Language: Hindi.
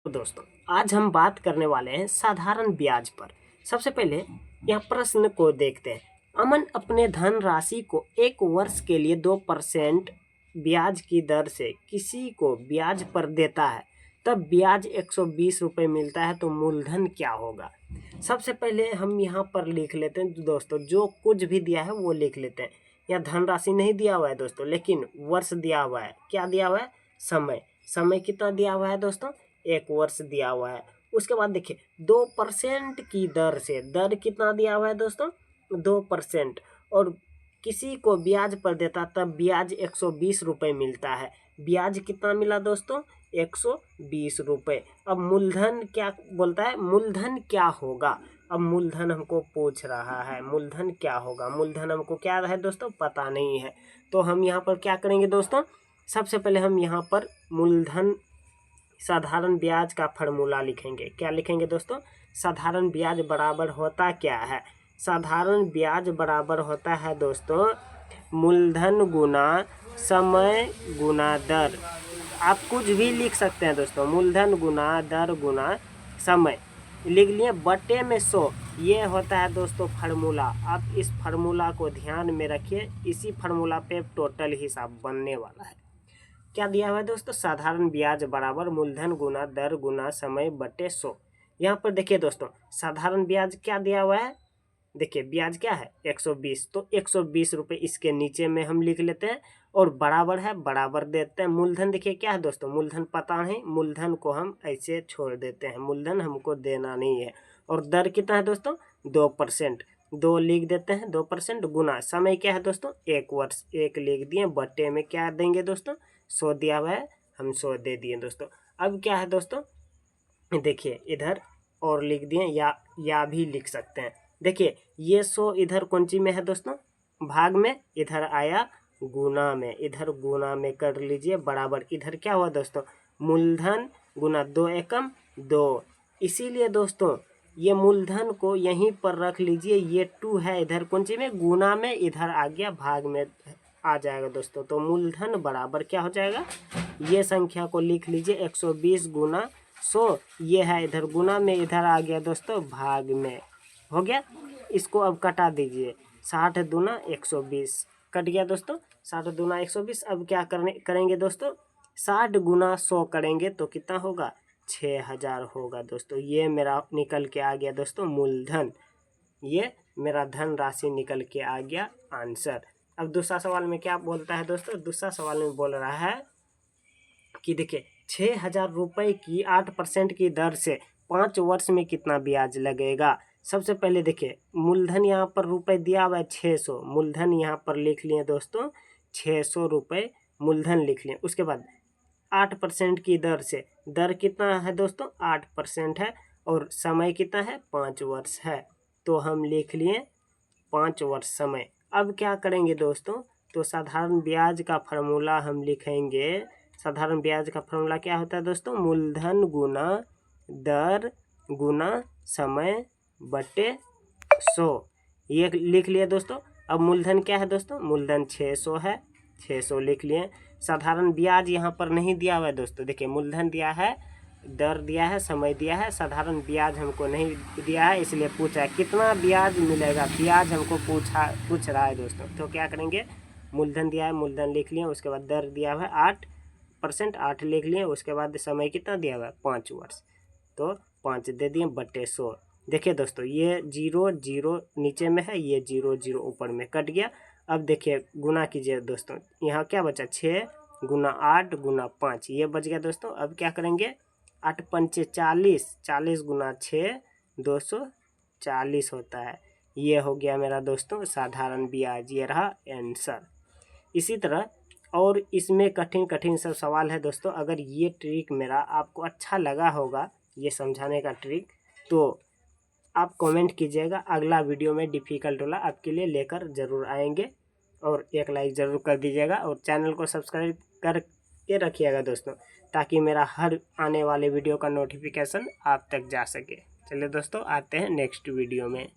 तो दोस्तों आज हम बात करने वाले हैं साधारण ब्याज पर। सबसे पहले यह प्रश्न को देखते हैं। अमन अपने धन राशि को 1 वर्ष के लिए 2% ब्याज की दर से किसी को ब्याज पर देता है, तब ब्याज 120 रुपये मिलता है, तो मूलधन क्या होगा। सबसे पहले हम यहाँ पर लिख लेते हैं दोस्तों, जो कुछ भी दिया है वो लिख लेते हैं। यहाँ धनराशि नहीं दिया हुआ है दोस्तों, लेकिन वर्ष दिया हुआ है। क्या दिया हुआ है? समय। समय कितना दिया हुआ है दोस्तों? 1 वर्ष दिया हुआ है। उसके बाद देखिए 2% की दर से, दर कितना दिया हुआ है दोस्तों? 2%। और किसी को ब्याज पर देता तब ब्याज 120 रुपये मिलता है। ब्याज कितना मिला दोस्तों? 120 रुपये। अब मूलधन क्या बोलता है? मूलधन क्या होगा। अब मूलधन हमको पूछ रहा है, मूलधन क्या होगा। मूलधन हमको क्या है दोस्तों? पता नहीं है। तो हम यहाँ पर क्या करेंगे दोस्तों? सबसे पहले हम यहाँ पर मूलधन साधारण ब्याज का फार्मूला लिखेंगे। क्या लिखेंगे दोस्तों? साधारण ब्याज बराबर होता क्या है? साधारण ब्याज बराबर होता है दोस्तों मूलधन गुना समय गुना दर। आप कुछ भी लिख सकते हैं दोस्तों, मूलधन गुना दर गुना समय लिख लिए, बटे में 100। ये होता है दोस्तों फार्मूला। आप इस फार्मूला को ध्यान में रखिए, इसी फार्मूला पे टोटल हिसाब बनने वाला है। क्या दिया हुआ है दोस्तों? साधारण ब्याज बराबर मूलधन गुना दर गुना समय बटे 100। यहाँ पर देखिए दोस्तों, साधारण ब्याज क्या दिया हुआ है? देखिए ब्याज क्या है? 120। तो 120 रुपये इसके नीचे में हम लिख लेते हैं, और बराबर है, बराबर देते हैं। मूलधन देखिए क्या है दोस्तों? मूलधन पता नहीं, मूलधन को हम ऐसे छोड़ देते हैं, मूलधन हमको देना नहीं है। और दर कितना है दोस्तों? 2%। 2 लिख देते हैं, 2% गुना समय क्या है दोस्तों? 1 वर्ष, 1 लिख दिए, बटे में क्या देंगे दोस्तों? 100 दिया हुआ है, हम 100 दे दिए दोस्तों। अब क्या है दोस्तों? देखिए इधर और लिख दिए, या भी लिख सकते हैं। देखिए ये 100 इधर कौन सी में है दोस्तों? भाग में। इधर आया गुना में, इधर गुना में कर लीजिए, बराबर। इधर क्या हुआ दोस्तों? मूलधन गुना 2 एकम 2। इसीलिए दोस्तों ये मूलधन को यहीं पर रख लीजिए। ये 2 है इधर कौन सी में? गुना में। इधर आ गया भाग में आ जाएगा दोस्तों। तो मूलधन बराबर क्या हो जाएगा? ये संख्या को लिख लीजिए 120 गुना 100। ये है इधर गुना में, इधर आ गया दोस्तों भाग में। हो गया। इसको अब कटा दीजिए, 60 दूना 120 कट गया दोस्तों। 60 दूना 120। अब क्या करेंगे दोस्तों? 60 गुना 100 करेंगे तो कितना होगा? 6000 होगा दोस्तों। ये मेरा निकल के आ गया दोस्तों मूलधन। ये मेरा धन राशि निकल के आ गया आंसर। अब दूसरा सवाल में क्या बोलता है दोस्तों? दूसरा सवाल में बोल रहा है कि देखिए 6000 रुपये की 8% की दर से 5 वर्ष में कितना ब्याज लगेगा। सबसे पहले देखिए मूलधन यहाँ पर रुपए दिया हुआ है 600। मूलधन यहाँ पर लिख लिए दोस्तों 600 रुपये मूलधन लिख लिए। उसके बाद 8% की दर से, दर कितना है दोस्तों? 8% है, और समय कितना है? 5 वर्ष है। तो हम लिख लिए 5 वर्ष समय। अब क्या करेंगे दोस्तों? तो साधारण ब्याज का फार्मूला हम लिखेंगे। साधारण ब्याज का फार्मूला क्या होता है दोस्तों? मूलधन गुना दर गुना समय बटे 100। ये लिख लिए दोस्तों। अब मूलधन क्या है दोस्तों? मूलधन 600 है, 600 लिख लिए। साधारण ब्याज यहाँ पर नहीं दिया हुआ है दोस्तों। देखिए मूलधन दिया है, दर दिया है, समय दिया है, साधारण ब्याज हमको नहीं दिया है, इसलिए पूछा है कितना ब्याज मिलेगा। ब्याज हमको पूछ रहा है दोस्तों। तो क्या करेंगे? मूलधन दिया है, मूलधन लिख लिए। उसके बाद दर दिया हुआ है 8%, 8 लिख लिए। उसके बाद समय कितना दिया हुआ है? 5 वर्ष। तो 5 दे दिए बटे 100। देखिए दोस्तों ये 0 0 नीचे में है, ये 0 0 ऊपर में कट गया। अब देखिए गुना कीजिए दोस्तों, यहाँ क्या बचा? 6 गुना 8 गुना 5, ये बच गया दोस्तों। अब क्या करेंगे? 8 पंचे 40, 40 गुना 6 240 होता है। ये हो गया मेरा दोस्तों साधारण ब्याज। ये रहा आंसर। इसी तरह और इसमें कठिन कठिन सब सवाल है दोस्तों। अगर ये ट्रिक मेरा आपको अच्छा लगा होगा, ये समझाने का ट्रिक, तो आप कमेंट कीजिएगा। अगला वीडियो में डिफ़िकल्ट वाला आपके लिए लेकर ज़रूर आएंगे। और एक लाइक ज़रूर कर दीजिएगा, और चैनल को सब्सक्राइब करके रखिएगा दोस्तों, ताकि मेरा हर आने वाले वीडियो का नोटिफिकेशन आप तक जा सके। चलिए दोस्तों आते हैं नेक्स्ट वीडियो में।